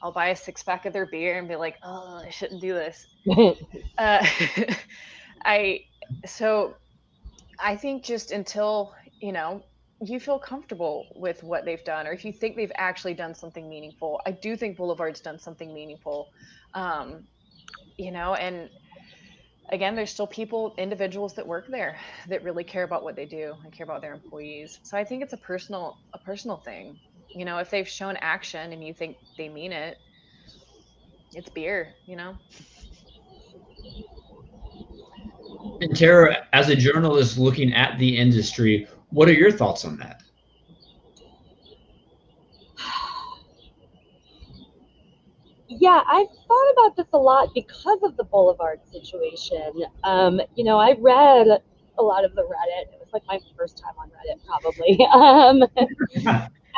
I'll buy a 6-pack of their beer and be like, oh, I shouldn't do this. Uh, I so I think just until you feel comfortable with what they've done, or if you think they've actually done something meaningful. I do think Boulevard's done something meaningful, um, and again, there's still individuals that work there that really care about what they do and care about their employees. So I think it's a personal thing. If they've shown action and you think they mean it, it's beer. And Tara, as a journalist looking at the industry, what are your thoughts on that? Yeah, I've thought about this a lot because of the Boulevard situation. I read a lot of the Reddit. It was like my first time on Reddit, probably.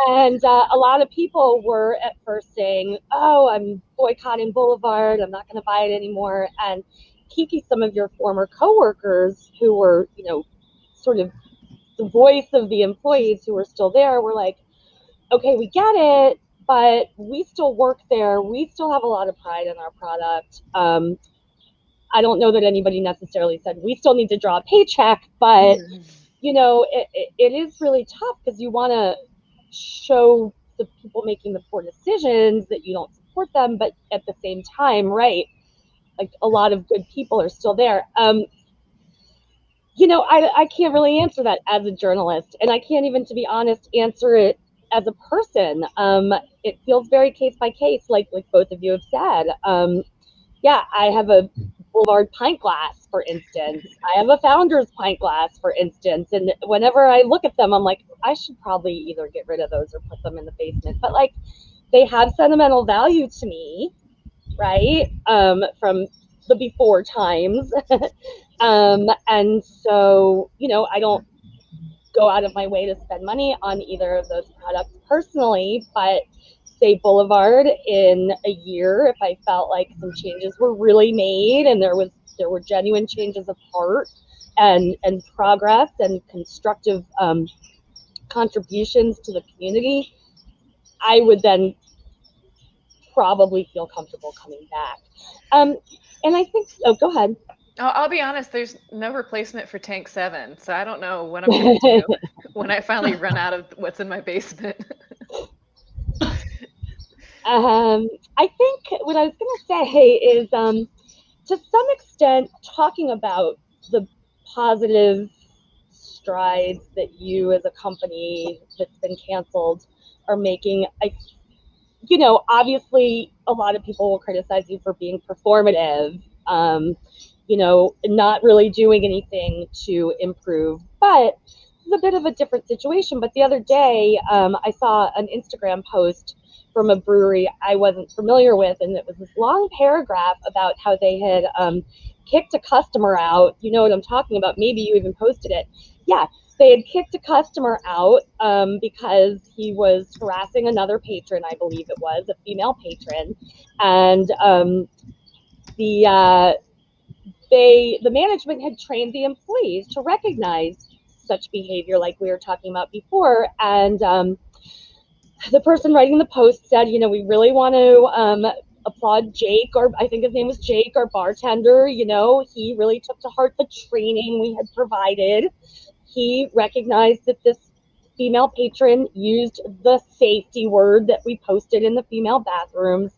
And a lot of people were at first saying, oh, I'm boycotting Boulevard. I'm not going to buy it anymore. And Keke, some of your former coworkers who were, sort of the voice of the employees who were still there were like, okay, we get it, but we still work there. We still have a lot of pride in our product. I don't know that anybody necessarily said we still need to draw a paycheck, but it is really tough because you want to show the people making the poor decisions that you don't support them, but at the same time, right, like a lot of good people are still there. I can't really answer that as a journalist, and I can't even, to be honest, answer it as a person. It feels very case by case, like both of you have said. I have a Boulevard pint glass, for instance. I have a Founder's pint glass, for instance. And whenever I look at them, I'm like, I should probably either get rid of those or put them in the basement. But like, they have sentimental value to me, right? From the before times. And so, I don't go out of my way to spend money on either of those products personally, but say Boulevard in a year, if I felt like some changes were really made and there were genuine changes of heart and progress and constructive contributions to the community, I would then probably feel comfortable coming back. And I think, go ahead. I'll be honest, there's no replacement for Tank 7, so I don't know what I'm going to do when I finally run out of what's in my basement. I think what I was going to say is, to some extent, talking about the positive strides that you as a company that's been canceled are making. Obviously, a lot of people will criticize you for being performative, not really doing anything to improve. But it's a bit of a different situation. But the other day, I saw an Instagram post from a brewery I wasn't familiar with, and it was this long paragraph about how they had kicked a customer out. You know what I'm talking about? Maybe you even posted it. Yeah, they had kicked a customer out because he was harassing another patron, I believe it was, a female patron. And the management had trained the employees to recognize such behavior like we were talking about before. And the person writing the post said, we really want to applaud Jake, or I think his name was Jake, our bartender. He really took to heart the training we had provided. He recognized that this female patron used the safety word that we posted in the female bathrooms,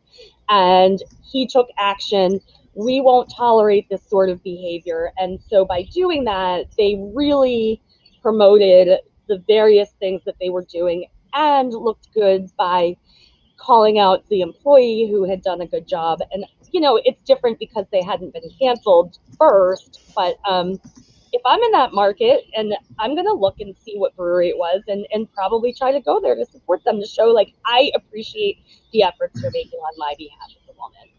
and he took action. We won't tolerate this sort of behavior. And so by doing that, they really promoted the various things that they were doing and looked good by calling out the employee who had done a good job. And, it's different because they hadn't been canceled first, but if I'm in that market, and I'm going to look and see what brewery it was and probably try to go there to support them, to show like I appreciate the efforts they're making on my behalf as a woman.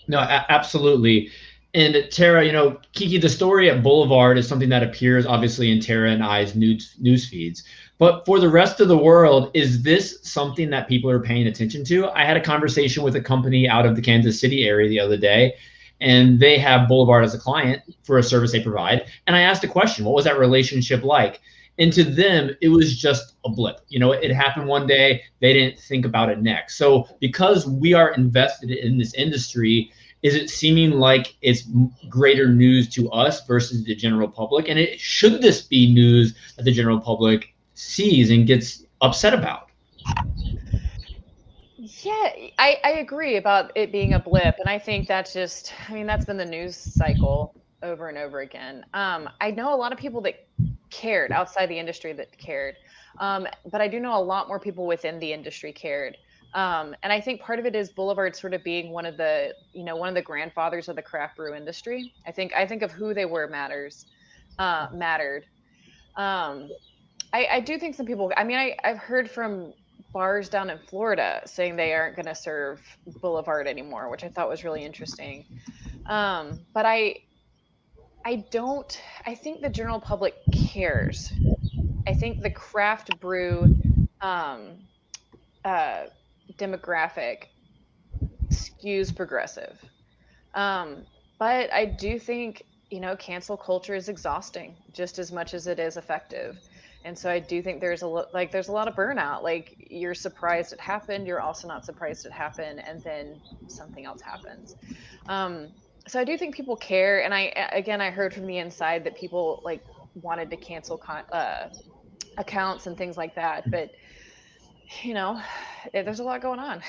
No, absolutely. And Tara, Keke, the story at Boulevard is something that appears obviously in Tara and I's news feeds. But for the rest of the world, is this something that people are paying attention to? I had a conversation with a company out of the Kansas City area the other day, and they have Boulevard as a client for a service they provide. And I asked a question, what was that relationship like? And to them, it was just a blip. It happened one day. They didn't think about it next. So because we are invested in this industry, is it seeming like it's greater news to us versus the general public? And should this be news that the general public sees and gets upset about? Yeah, I agree about it being a blip. And I think that's been the news cycle over and over again. I know a lot of people that cared outside the industry that cared. But I do know a lot more people within the industry cared. And I think part of it is Boulevard sort of being one of the grandfathers of the craft brew industry. I think of who they were mattered. I do think some people, I've heard from bars down in Florida saying they aren't going to serve Boulevard anymore, which I thought was really interesting. But I think the general public cares. I think the craft brew um, uh, demographic skews progressive. Um, but I do think, cancel culture is exhausting just as much as it is effective. And so I do think there's a lot of burnout. Like, you're surprised it happened, you're also not surprised it happened, and then something else happens. Um, so I do think people care, and I heard from the inside that people like wanted to cancel accounts and things like that, but you know, there's a lot going on.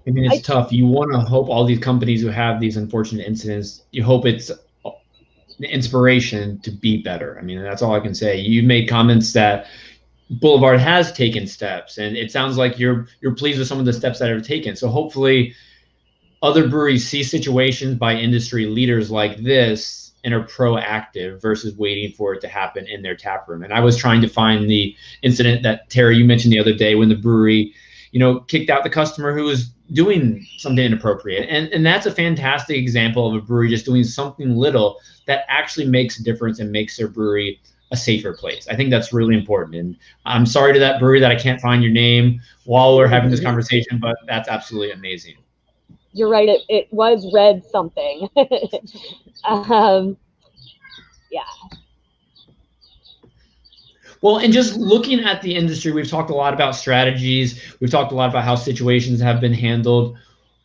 I mean, it's tough. You want to hope all these companies who have these unfortunate incidents, you hope it's the inspiration to be better. I mean, that's all I can say. You made comments that Boulevard has taken steps, and it sounds like you're pleased with some of the steps that are taken. So hopefully, other breweries see situations by industry leaders like this and are proactive versus waiting for it to happen in their tap room. And I was trying to find the incident that Terry, you mentioned the other day when the brewery, kicked out the customer who was doing something inappropriate. And that's a fantastic example of a brewery just doing something little that actually makes a difference and makes their brewery a safer place. I think that's really important. And I'm sorry to that brewery that I can't find your name while we're having this conversation, but that's absolutely amazing. You're right. It was red something. Yeah. Well, and just looking at the industry, we've talked a lot about strategies. We've talked a lot about how situations have been handled.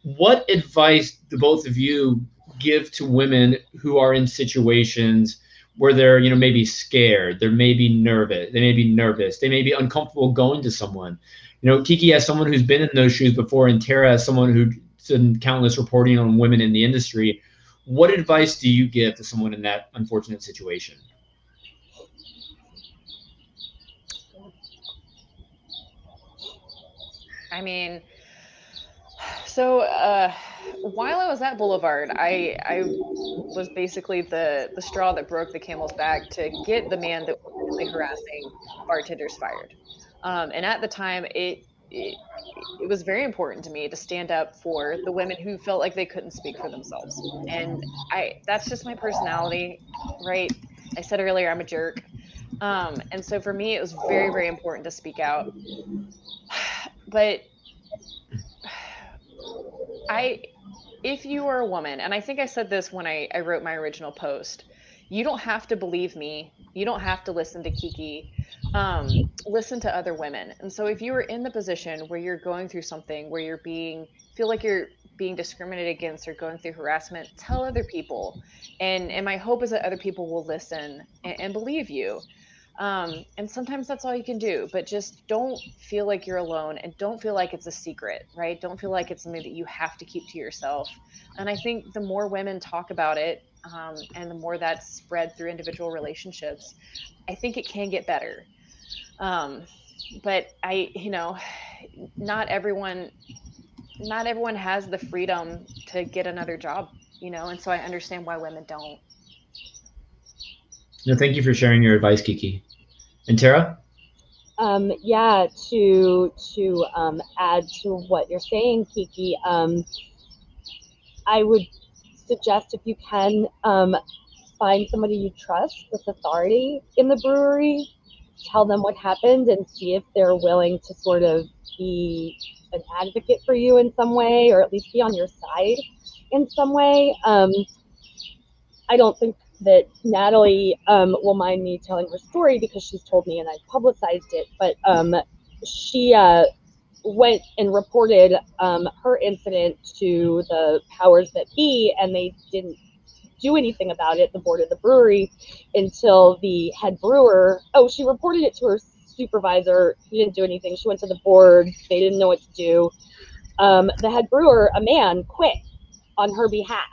What advice do both of you give to women who are in situations where they're, maybe scared, they may be nervous, they may be uncomfortable going to someone? Keke, as someone who's been in those shoes before, and Tara, as someone who's done countless reporting on women in the industry, what advice do you give to someone in that unfortunate situation? I mean, so while I was at Boulevard, I was basically the straw that broke the camel's back to get the man that was sexually harassing bartenders fired. And at the time, it was very important to me to stand up for the women who felt like they couldn't speak for themselves. And that's just my personality, right? I said earlier I'm a jerk. And so for me, it was very, very important to speak out. But I if you are a woman, and I think I said this when I wrote my original post, you don't have to believe me. You don't have to listen to Keke. Listen to other women. And so if you are in the position where you're going through something, where feel like you're being discriminated against or going through harassment, tell other people. And my hope is that other people will listen and believe you. And sometimes that's all you can do, but just don't feel like you're alone and don't feel like it's a secret, right? Don't feel like it's something that you have to keep to yourself. And I think the more women talk about it, and the more that's spread through individual relationships, I think it can get better. Um, but not everyone, not everyone has the freedom to get another job, and so I understand why women don't. No, thank you for sharing your advice, Keke. And Tara? Yeah, to add to what you're saying, Keke, I would suggest, if you can, find somebody you trust with authority in the brewery, tell them what happened, and see if they're willing to sort of be an advocate for you in some way, or at least be on your side in some way. I don't think that Natalie will mind me telling her story, because she's told me and I've publicized it, but she went and reported her incident to the powers that be, and they didn't do anything about it, the board of the brewery, until the head brewer, she reported it to her supervisor. He didn't do anything. She went to the board. They didn't know what to do. The head brewer, a man, quit on her behalf.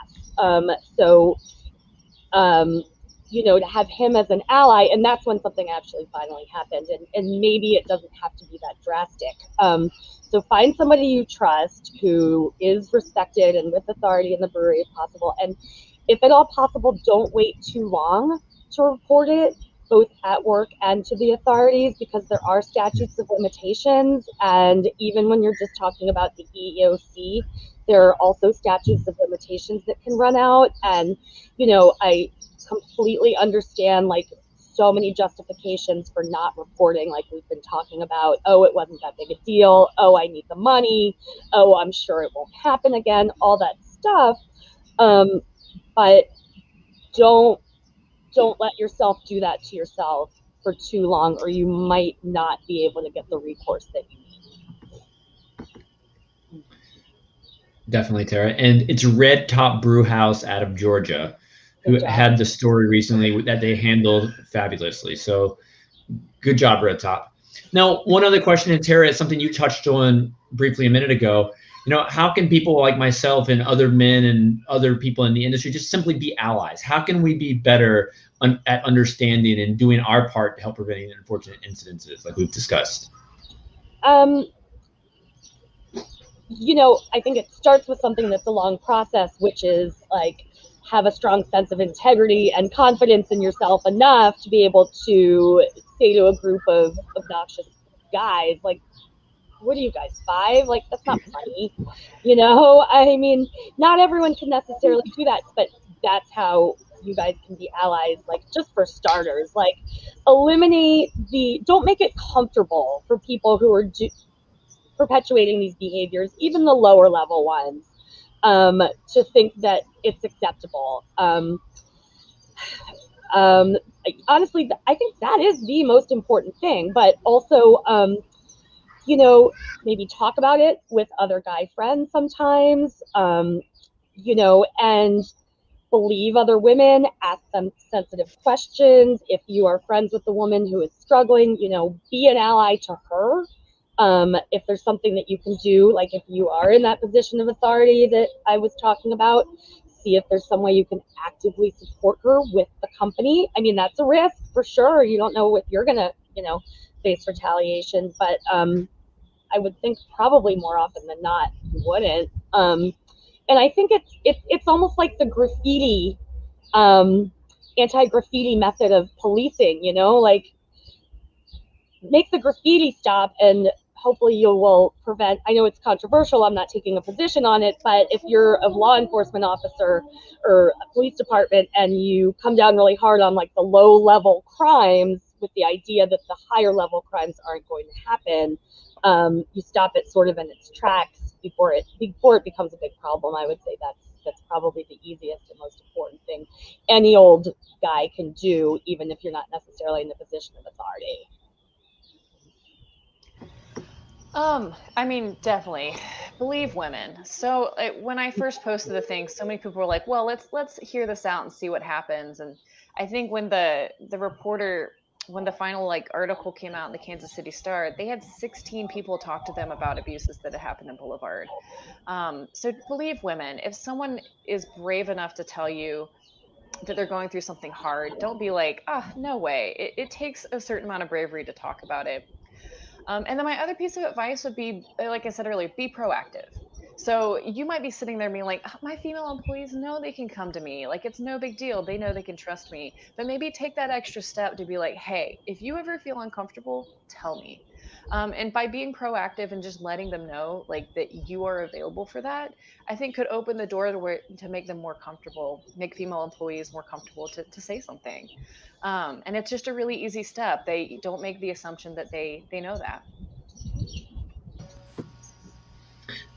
So to have him as an ally, and that's when something actually finally happened. And maybe it doesn't have to be that drastic. So find somebody you trust who is respected and with authority in the brewery if possible. And if at all possible, don't wait too long to report it, both at work and to the authorities, because there are statutes of limitations. And even when you're just talking about the EEOC, there are also statutes of limitations that can run out. And, you know, I completely understand like so many justifications for not reporting, like we've been talking about. Oh, it wasn't that big a deal. Oh, I need the money. Oh, I'm sure it won't happen again. All that stuff. But don't let yourself do that to yourself for too long, or you might not be able to get the recourse that you need. Definitely, Tara. And it's Red Top Brewhouse out of Georgia, who had the story recently that they handled fabulously. So good job, Red Top. Now, one other question, and Tara, is something you touched on briefly a minute ago. You know, how can people like myself and other men and other people in the industry just simply be allies? How can we be better at understanding and doing our part to help preventing unfortunate incidences like we've discussed? You know, I think it starts with something that's a long process, which is like have a strong sense of integrity and confidence in yourself enough to be able to say to a group of obnoxious guys, like, what are you guys, 5? Like, that's not funny. You know, I mean, not everyone can necessarily do that, but that's how you guys can be allies. Like, just for starters, like, eliminate don't make it comfortable for people who are perpetuating these behaviors, even the lower level ones, to think that it's acceptable. Honestly, I think that is the most important thing, but also, you know, maybe talk about it with other guy friends sometimes, you know, and believe other women, ask them sensitive questions. If you are friends with a woman who is struggling, you know, be an ally to her. If there's something that you can do, like if you are in that position of authority that I was talking about, see if there's some way you can actively support her with the company. I mean, that's a risk for sure. You don't know if you're gonna, you know, face retaliation, but I would think probably more often than not you wouldn't. And I think it's almost like the graffiti, anti-graffiti method of policing. You know, like make the graffiti stop, and hopefully you will prevent. I know it's controversial. I'm not taking a position on it, but if you're a law enforcement officer or a police department and you come down really hard on like the low level crimes with the idea that the higher level crimes aren't going to happen, you stop it sort of in its tracks before it becomes a big problem. I would say that's probably the easiest and most important thing any old guy can do, even if you're not necessarily in the position of authority. I mean, definitely believe women. So when I first posted the thing, so many people were like, "Well, let's hear this out and see what happens." And I think when the reporter, when the final like article came out in the Kansas City Star, they had 16 people talk to them about abuses that had happened in Boulevard. So believe women. If someone is brave enough to tell you that they're going through something hard, don't be like, "Ah, no way." It takes a certain amount of bravery to talk about it. And then my other piece of advice would be, like I said earlier, be proactive. So you might be sitting there being like, "Oh, my female employees know they can come to me. Like, it's no big deal. They know they can trust me." But maybe take that extra step to be like, "Hey, if you ever feel uncomfortable, tell me." And by being proactive and just letting them know like that you are available for that, I think could open the door to make them more comfortable, make female employees more comfortable to say something. And it's just a really easy step. They don't make the assumption that they know that.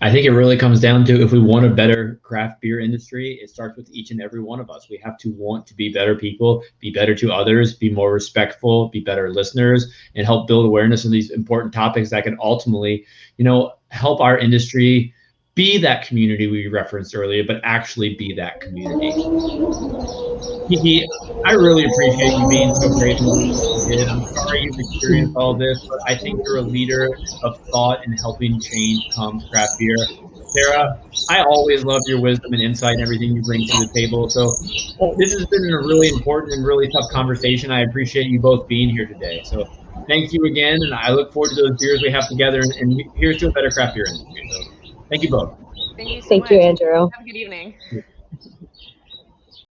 I think it really comes down to if we want a better craft beer industry, it starts with each and every one of us. We have to want to be better people, be better to others, be more respectful, be better listeners, and help build awareness of these important topics that can ultimately, you know, help our industry be that community we referenced earlier, but actually be that community. Keke, I really appreciate you being so brave and doing what you did. I'm sorry you've experienced all this, but I think you're a leader of thought in helping change come to craft beer. Sarah, I always love your wisdom and insight and everything you bring to the table. So this has been a really important and really tough conversation. I appreciate you both being here today. So thank you again, and I look forward to those beers we have together, and here's to a better craft beer industry. So thank you both. Thank you so Thank much. you, Andrew. Have a good evening.